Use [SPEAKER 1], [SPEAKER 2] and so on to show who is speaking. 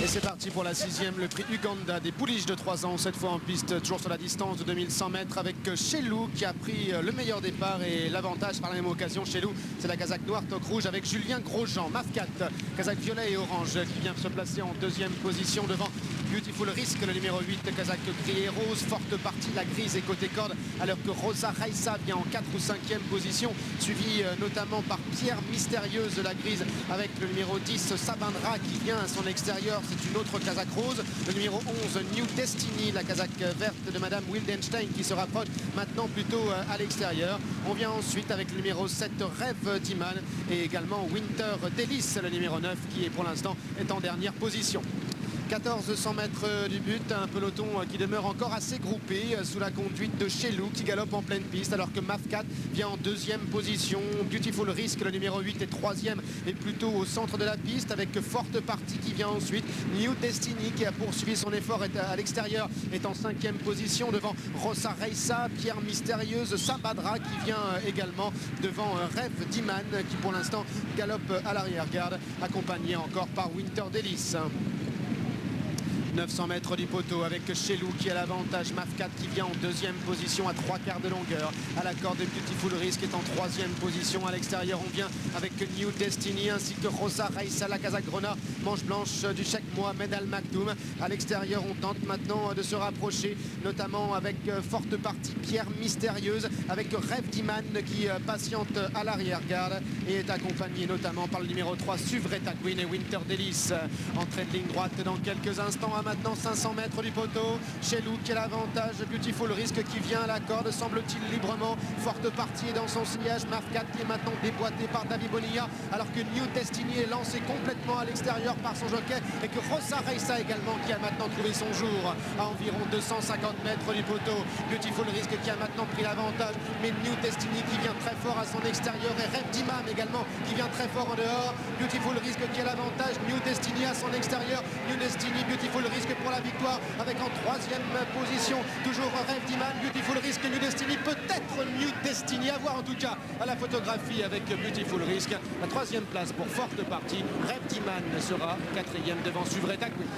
[SPEAKER 1] Et c'est parti pour la 6e, le prix Uganda des pouliches de 3 ans, cette fois en piste, toujours sur la distance de 2100 mètres avec Chelou qui a pris le meilleur départ et l'avantage par la même occasion. Chelou, c'est la casaque noire toque rouge avec Julien Grosjean. Mafkat, casaque violet et orange qui vient se placer en 2e position devant Beautiful Risk, le numéro 8, casaque gris et rose. Forte partie, la grise et côté corde, alors que Rosa Raissa vient en 4 ou 5e position, suivi notamment par Pierre Mystérieuse de la grise avec le numéro 10, Sabindra qui vient à son extérieur. C'est une autre casaque rose. Le numéro 11, New Destiny, la casaque verte de Madame Wildenstein qui se rapproche maintenant plutôt à l'extérieur. On vient ensuite avec le numéro 7, Rêve d'Iman et également Winter Délice, le numéro 9 qui est pour l'instant en dernière position. 1400 mètres du but, un peloton qui demeure encore assez groupé sous la conduite de Chelou qui galope en pleine piste alors que Mafkat vient en 2e position. Beautiful Risk, le numéro 8 est 3e et plutôt au centre de la piste avec Forte Partie qui vient ensuite. New Destiny qui a poursuivi son effort à l'extérieur est en 5e position devant Rosa Reissa. Pierre Mystérieuse, Sabadra qui vient également devant Rêve d'Iman qui pour l'instant galope à l'arrière-garde, accompagné encore par Winter Délice. 900 mètres du poteau avec Chelou qui a l'avantage. Mafkat qui vient en 2e position à 3 quarts de longueur. À la corde, Beautiful Risk est en 3e position. À l'extérieur, on vient avec New Destiny ainsi que Rosa Raissa, la casaque Grona, manche blanche du Cheikh Mohamed Al Maktoum. À l'extérieur, on tente maintenant de se rapprocher, notamment avec Forte Partie, Pierre Mystérieuse, avec Rêve d'Iman qui patiente à l'arrière-garde et est accompagné notamment par le numéro 3, Suvreta Queen et Winter Délice. Entrée de ligne droite dans quelques instants. Maintenant 500 mètres du poteau. Chelou qui a l'avantage. Beautiful Risk qui vient à la corde, semble-t-il librement. Forte Partie est dans son sillage. Mafkat qui est maintenant déboîté par David Bonilla alors que New Destiny est lancé complètement à l'extérieur par son jockey et que Rosa Reissa également qui a maintenant trouvé son jour à environ 250 mètres du poteau. Beautiful Risk qui a maintenant pris l'avantage, mais New Destiny qui vient très fort à son extérieur et Rêve d'Imam également qui vient très fort en dehors. Beautiful Risk qui a l'avantage, New Destiny à son extérieur. New Destiny, Beautiful Risk pour la victoire avec en 3e position toujours Rêve d'Iman. Beautiful Risk, New Destiny, peut-être New Destiny, à voir en tout cas à la photographie avec Beautiful Risk. La 3e place pour Forte Partie. Rêve d'Iman sera 4e devant Suvreta Queen.